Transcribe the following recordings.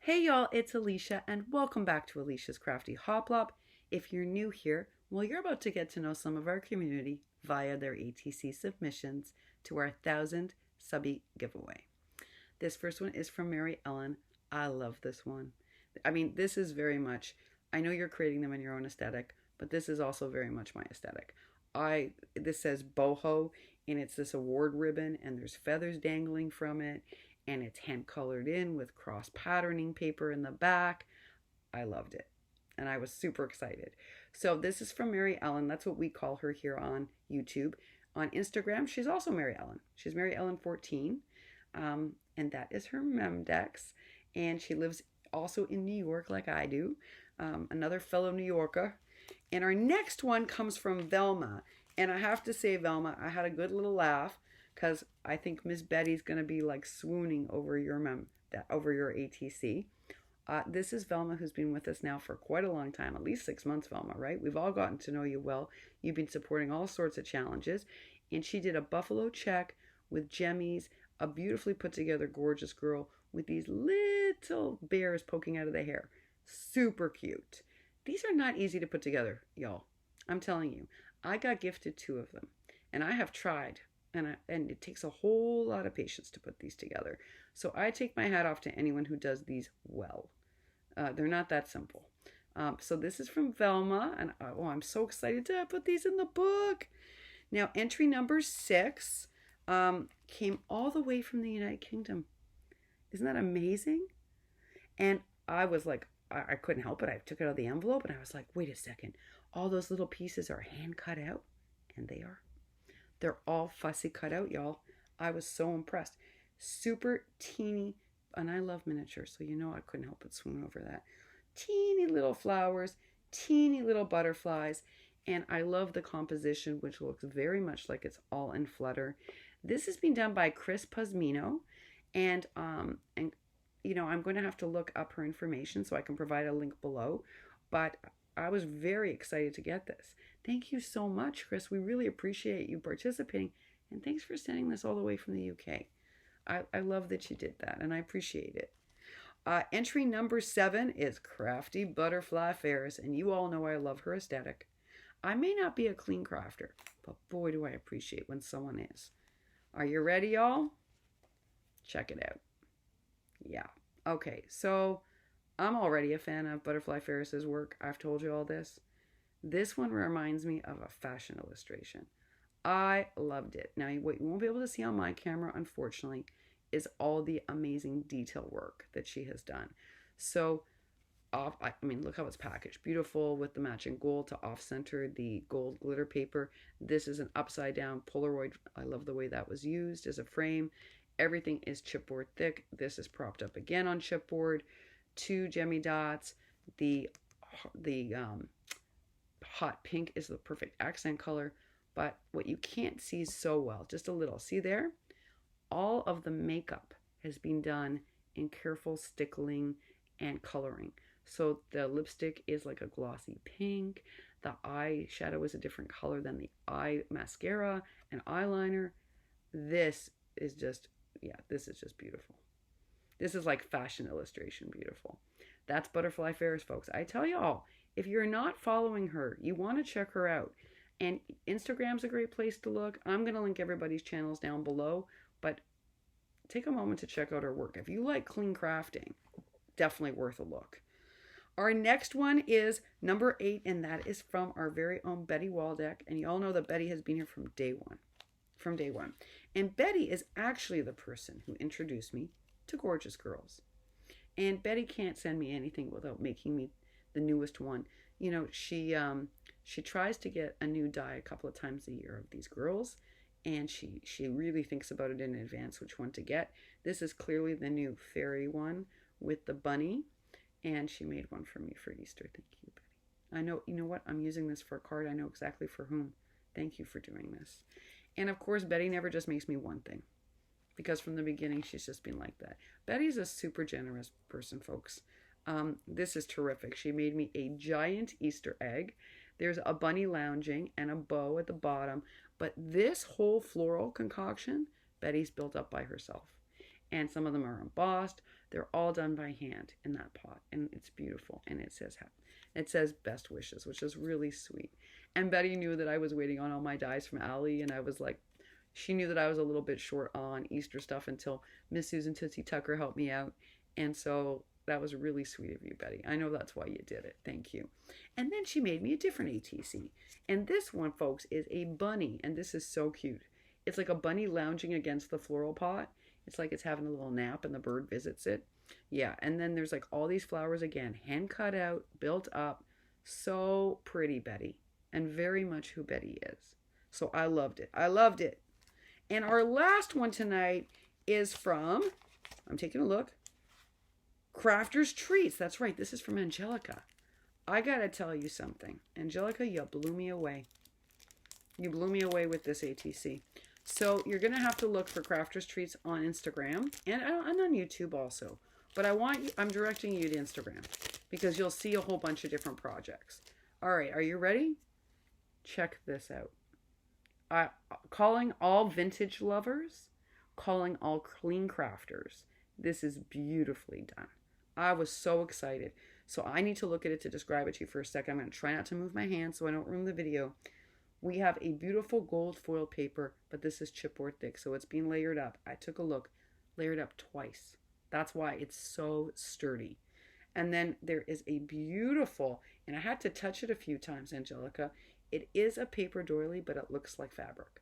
Hey y'all, it's Alicia and welcome back to Alicia's Crafty Hoplop. If you're new here, well, you're about to get to know some of our community via their ATC submissions to our 1,000 subby giveaway. This first one is from Mary Ellen. I love this one. I mean, this is very much, I know you're creating them in your own aesthetic, but this is also very much my aesthetic. This says boho and it's this award ribbon and there's feathers dangling from it and it's hand colored in with cross patterning paper in the back. I loved it and I was super excited. So this is from Mary Ellen. That's what we call her here on YouTube. On Instagram, she's also Mary Ellen. She's Mary Ellen 14, and that is her Memdex. And she lives also in New York like I do, another fellow New Yorker. And our next one comes from Velma. And I have to say, Velma, I had a good little laugh because I think Miss Betty's going to be like swooning over your over your ATC. This is Velma, who's been with us now for quite a long time, at least 6 months, Velma, right? We've all gotten to know you well. You've been supporting all sorts of challenges. And she did a buffalo check with jemmies, a beautifully put together, gorgeous girl with these little bears poking out of the hair. Super cute. These are not easy to put together, y'all. I'm telling you. I got gifted 2 of them, and I have tried, and it takes a whole lot of patience to put these together. So I take my hat off to anyone who does these well. They're not that simple. So this is from Velma, and I'm so excited to put these in the book. Now, entry number 6 came all the way from the United Kingdom. Isn't that amazing? And I was like, I couldn't help it. I took it out of the envelope, and I was like, wait a second. All those little pieces are hand cut out, and they are. They're all fussy cut out, y'all. I was so impressed. Super teeny, and I love miniatures, so you know I couldn't help but swoon over that. Teeny little flowers, teeny little butterflies, and I love the composition, which looks very much like it's all in flutter. This has been done by Cris Pazmino, and you know, I'm going to have to look up her information so I can provide a link below, but I was very excited to get this. Thank you so much, Cris. We really appreciate you participating, and thanks for sending this all the way from the UK. I love that you did that, and I appreciate it. Entry number 7 is Crafty Butterfly Ferris, and you all know I love her aesthetic. I may not be a clean crafter, but boy, do I appreciate when someone is. Are you ready, y'all? Check it out. Yeah. Okay, so I'm already a fan of Butterfly Ferris's work. I've told you all this. This one reminds me of a fashion illustration. I loved it. Now, what you won't be able to see on my camera, unfortunately, is all the amazing detail work that she has done. So, I mean, look how it's packaged. Beautiful with the matching gold to off-center the gold glitter paper. This is an upside-down Polaroid. I love the way that was used as a frame. Everything is chipboard thick. This is propped up again on chipboard. 2 gemmy dots. The hot pink is the perfect accent color, but what you can't see so well, just a little, see there? All of the makeup has been done in careful stickling and coloring. So the lipstick is like a glossy pink. The eyeshadow is a different color than the eye mascara and eyeliner. This is just beautiful. This is like fashion illustration beautiful. That's Butterfly Ferris, folks. I tell y'all, if you're not following her, you want to check her out. And Instagram's a great place to look. I'm going to link everybody's channels down below, but take a moment to check out her work. If you like clean crafting, definitely worth a look. Our next one is number 8, and that is from our very own Betty Waldeck. And you all know that Betty has been here from day one. And Betty is actually the person who introduced me to Gorgeous Girls. And Betty can't send me anything without making me the newest one. You know, she tries to get a new die a couple of times a year of these girls, and she really thinks about it in advance which one to get. This is clearly the new fairy one with the bunny, and she made one for me for Easter. Thank you, Betty. I know, you know what? I'm using this for a card. I know exactly for whom. Thank you for doing this. And of course, Betty never just makes me one thing, because from the beginning, she's just been like that. Betty's a super generous person, folks. This is terrific. She made me a giant Easter egg. There's a bunny lounging and a bow at the bottom. But this whole floral concoction, Betty's built up by herself. And some of them are embossed. They're all done by hand in that pot, and it's beautiful. And it says best wishes, which is really sweet. And Betty knew that I was waiting on all my dies from Allie, and I was like, she knew that I was a little bit short on Easter stuff until Miss Susan Tootsie Tucker helped me out. And so that was really sweet of you, Betty. I know that's why you did it. Thank you. And then she made me a different ATC. And this one, folks, is a bunny. And this is so cute. It's like a bunny lounging against the floral pot. It's like it's having a little nap and the bird visits it. Yeah, and then there's like all these flowers again, hand cut out, built up. So pretty, Betty. And very much who Betty is. So I loved it. I loved it. And our last one tonight is from, I'm taking a look, Crafter'sTreats. That's right. This is from Angelica. I got to tell you something. Angelica, you blew me away. You blew me away with this ATC. So you're going to have to look for Crafter'sTreats on Instagram and on YouTube also. But I'm directing you to Instagram because you'll see a whole bunch of different projects. All right. Are you ready? Check this out. Calling all vintage lovers, calling all clean crafters. This is beautifully done. I was so excited. So I need to look at it to describe it to you for a second. I'm going to try not to move my hand so I don't ruin the video. We have a beautiful gold foil paper, but this is chipboard thick, so it's being layered up. I took a look, layered up twice. That's why it's so sturdy. And then there is a beautiful, and I had to touch it a few times, Angelica. It is a paper doily, but it looks like fabric.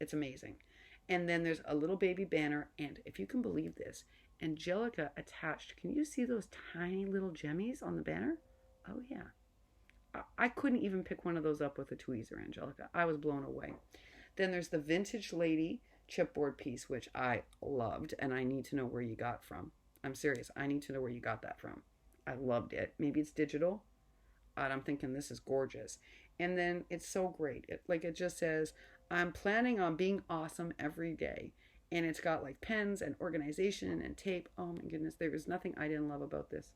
It's amazing. And then there's a little baby banner, and if you can believe this, Angelica attached. Can you see those tiny little gemmies on the banner? Oh, yeah. I couldn't even pick one of those up with a tweezer, Angelica. I was blown away. Then there's the Vintage Lady chipboard piece, which I loved, and I need to know where you got from. I'm serious. I need to know where you got that from. I loved it. Maybe it's digital. And I'm thinking this is gorgeous. And then it's so great. It just says, I'm planning on being awesome every day. And it's got like pens and organization and tape. Oh my goodness, there was nothing I didn't love about this.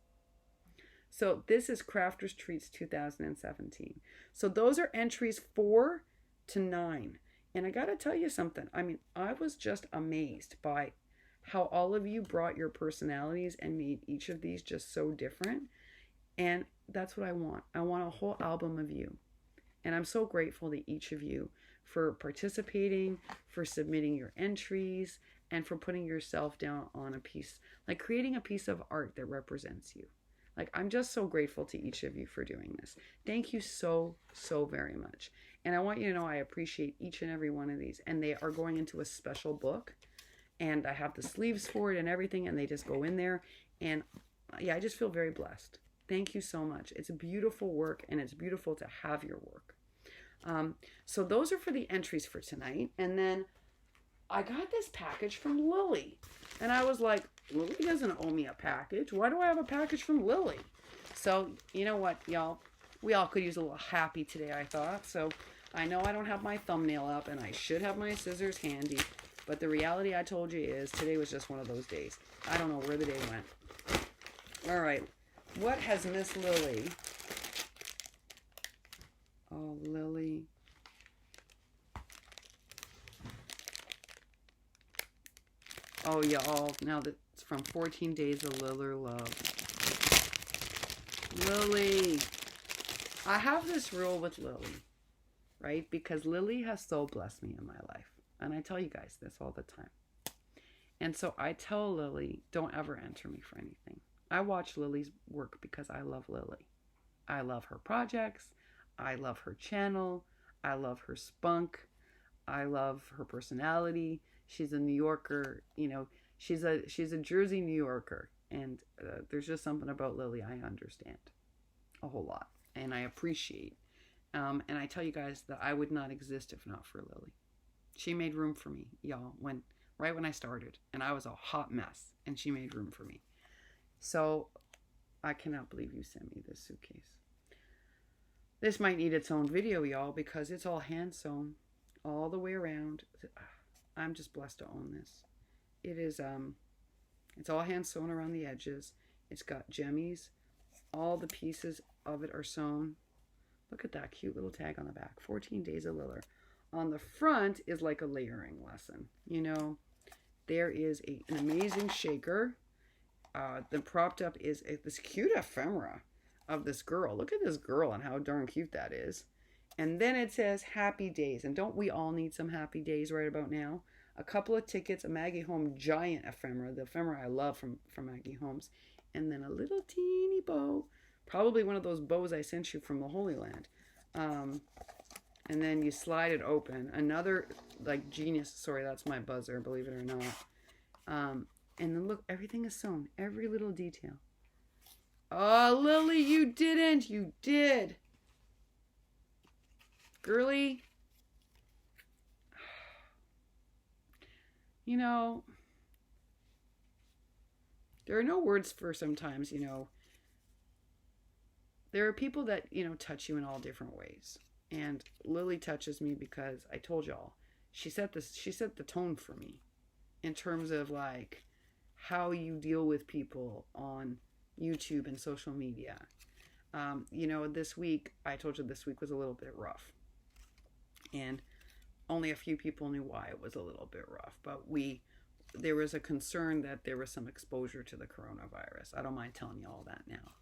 So this is Crafter'sTreats 2017. So those are entries 4 to 9. And I got to tell you something. I mean, I was just amazed by how all of you brought your personalities and made each of these just so different. And that's what I want. I want a whole album of you. And I'm so grateful to each of you for participating, for submitting your entries, and for putting yourself down on a piece, like creating a piece of art that represents you. Like, I'm just so grateful to each of you for doing this. Thank you so, so very much. And I want you to know I appreciate each and every one of these. And they are going into a special book. And I have the sleeves for it and everything. And they just go in there. And yeah, I just feel very blessed. Thank you so much. It's a beautiful work. And it's beautiful to have your work. So those are for the entries for tonight. And then I got this package from Lily. And I was like, Lily doesn't owe me a package. Why do I have a package from Lily? So, you know what, y'all? We all could use a little happy today, I thought. So, I know I don't have my thumbnail up, and I should have my scissors handy. But the reality I told you is today was just one of those days. I don't know where the day went. All right. What has Miss Lily... Oh, Lily... Oh, y'all, now that's from 14 Days of Liller Love. Lily. I have this rule with Lily, right? Because Lily has so blessed me in my life. And I tell you guys this all the time. And so I tell Lily, don't ever enter me for anything. I watch Lily's work because I love Lily. I love her projects. I love her channel. I love her spunk. I love her personality. She's a New Yorker, you know, she's a Jersey New Yorker. And there's just something about Lily I understand a whole lot. And I appreciate. And I tell you guys that I would not exist if not for Lily. She made room for me, y'all, right when I started. And I was a hot mess. And she made room for me. So I cannot believe you sent me this suitcase. This might need its own video, y'all, because it's all hand sewn all the way around. I'm just blessed to own this. It is, it's all hand sewn around the edges. It's got jemmies. All the pieces of it are sewn. Look at that cute little tag on the back. 14 Days of Liller. On the front is like a layering lesson. You know, there is an amazing shaker. Then propped up is this cute ephemera of this girl. Look at this girl and how darn cute that is. And then it says happy days. And don't we all need some happy days right about now? A couple of tickets, a Maggie Holmes giant ephemera, the ephemera I love from Maggie Holmes, and then a little teeny bow, probably one of those bows I sent you from the Holy Land. And then you slide it open. Another like genius. Sorry, that's my buzzer, believe it or not. And then look, everything is sewn, every little detail. Oh, Lily, you didn't. You did. Girly. You know, there are no words for sometimes, you know. There are people that, you know, touch you in all different ways. And Lily touches me because I told y'all, she set the tone for me in terms of like how you deal with people on YouTube and social media. You know, this week, I told you this week was a little bit rough. And only a few people knew why it was a little bit rough. But there was a concern that there was some exposure to the coronavirus. I don't mind telling you all that now.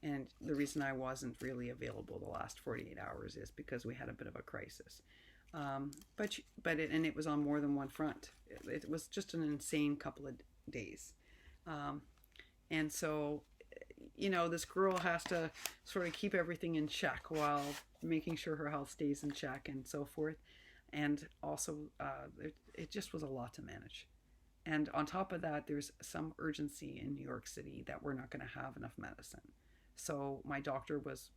And the reason I wasn't really available the last 48 hours is because we had a bit of a crisis. But it was on more than one front. It was just an insane couple of days. And so, you know, this girl has to sort of keep everything in check while making sure her health stays in check and so forth. And also, it just was a lot to manage. And on top of that, there's some urgency in New York City that we're not going to have enough medicine. So my doctor was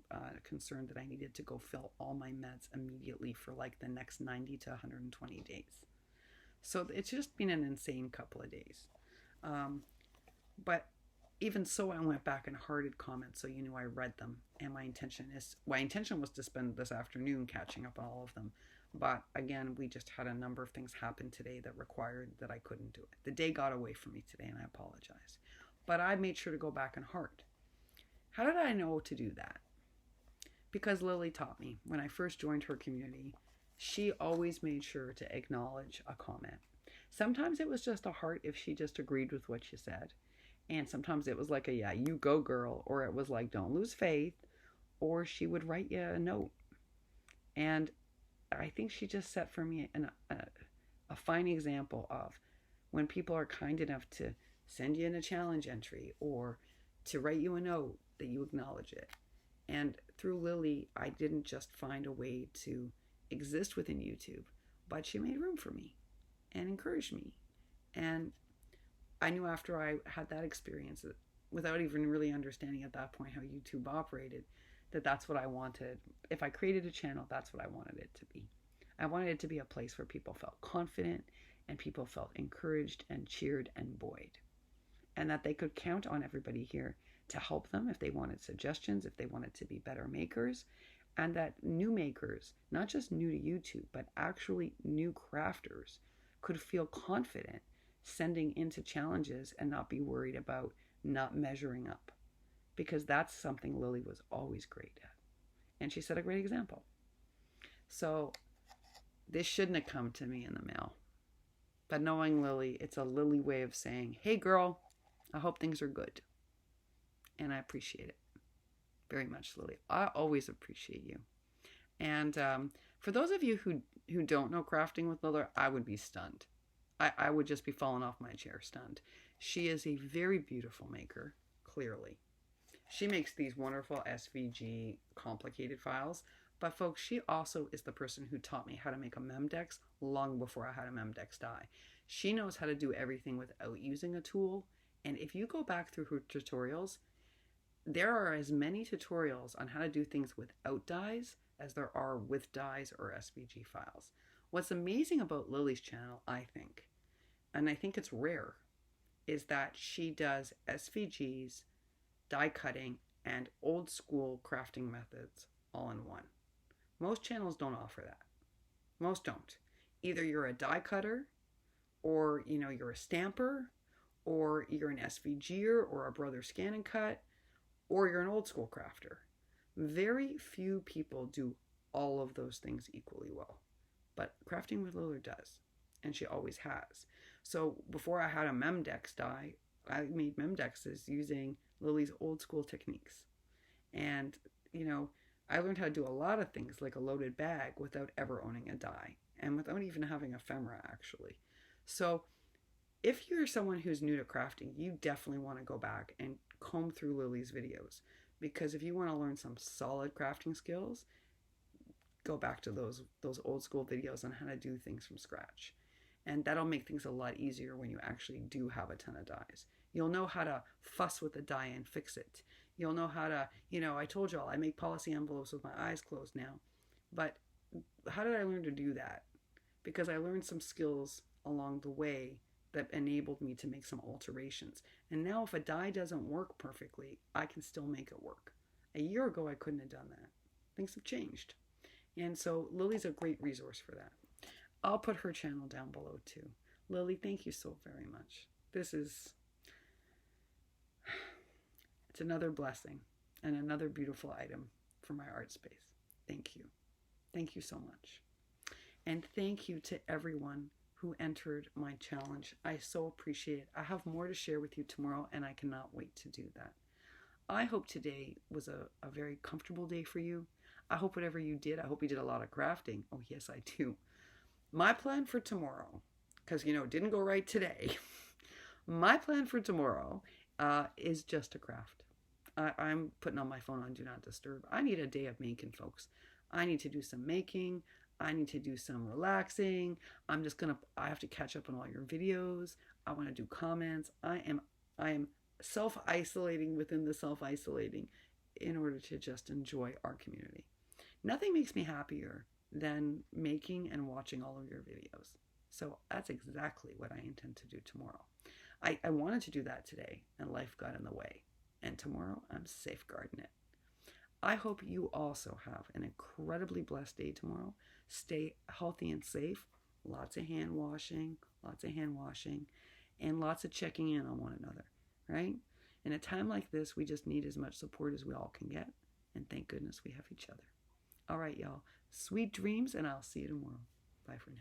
concerned that I needed to go fill all my meds immediately for like the next 90 to 120 days. So it's just been an insane couple of days. But even so, I went back and hearted comments, so you knew I read them. And my intention was to spend this afternoon catching up on all of them. But again, we just had a number of things happen today that required that I couldn't do it. The day got away from me today, and I apologize. But I made sure to go back and heart. How did I know to do that? Because Lily taught me. When I first joined her community, she always made sure to acknowledge a comment. Sometimes it was just a heart if she just agreed with what you said. And sometimes it was like a, yeah, you go girl. Or it was like, don't lose faith. Or she would write you a note. And I think she just set for me a fine example of when people are kind enough to send you in a challenge entry or to write you a note that you acknowledge it. And through Lily, I didn't just find a way to exist within YouTube, but she made room for me and encouraged me. And I knew after I had that experience, without even really understanding at that point how YouTube operated, that that's what I wanted. If I created a channel, that's what I wanted it to be. I wanted it to be a place where people felt confident and people felt encouraged and cheered and buoyed. And that they could count on everybody here to help them if they wanted suggestions, if they wanted to be better makers. And that new makers, not just new to YouTube, but actually new crafters, could feel confident sending into challenges and not be worried about not measuring up. Because that's something Lily was always great at. And she set a great example. So this shouldn't have come to me in the mail. But knowing Lily, it's a Lily way of saying, hey girl, I hope things are good. And I appreciate it very much, Lily. I always appreciate you. And for those of you who don't know Crafting with Liller, I would be stunned. I would just be falling off my chair stunned. She is a very beautiful maker, clearly. She makes these wonderful SVG complicated files. But folks, she also is the person who taught me how to make a Memdex long before I had a Memdex die. She knows how to do everything without using a tool. And if you go back through her tutorials, there are as many tutorials on how to do things without dies as there are with dies or SVG files. What's amazing about Lily's channel, I think, and I think it's rare, is that she does SVGs, die cutting, and old school crafting methods all in one. Most channels don't offer that. Most don't. Either you're a die cutter, or you're a stamper, or you're an SVGer or a brother scan and cut, or you're an old school crafter. Very few people do all of those things equally well. But Crafting with Liller does, and she always has. So before I had a Memdex die, I made Memdexes using Lily's old school techniques. And, I learned how to do a lot of things like a loaded bag without ever owning a die and without even having ephemera, actually. So if you're someone who's new to crafting, you definitely want to go back and comb through Lily's videos, because if you want to learn some solid crafting skills, go back to those old school videos on how to do things from scratch. And that'll make things a lot easier when you actually do have a ton of dies. You'll know how to fuss with the die and fix it. You'll know how to, I told y'all I make policy envelopes with my eyes closed now. But how did I learn to do that? Because I learned some skills along the way that enabled me to make some alterations. And now if a die doesn't work perfectly, I can still make it work. A year ago, I couldn't have done that. Things have changed. And so Lily's a great resource for that. I'll put her channel down below too. Lily, thank you so very much. It's another blessing and another beautiful item for my art space. Thank you. Thank you so much. And thank you to everyone who entered my challenge. I so appreciate it. I have more to share with you tomorrow, and I cannot wait to do that. I hope today was a very comfortable day for you. I hope whatever you did, I hope you did a lot of crafting. Oh, yes, I do. My plan for tomorrow, because, it didn't go right today. My plan for tomorrow is just to craft. I'm putting on my phone on Do Not Disturb. I need a day of making, folks. I need to do some making. I need to do some relaxing. I have to catch up on all your videos. I want to do comments. I am self-isolating within the self-isolating in order to just enjoy our community. Nothing makes me happier than making and watching all of your videos. So that's exactly what I intend to do tomorrow. I wanted to do that today, and life got in the way. And tomorrow, I'm safeguarding it. I hope you also have an incredibly blessed day tomorrow. Stay healthy and safe. Lots of hand washing, and lots of checking in on one another, right? In a time like this, we just need as much support as we all can get. And thank goodness we have each other. All right, y'all. Sweet dreams, and I'll see you tomorrow. Bye for now.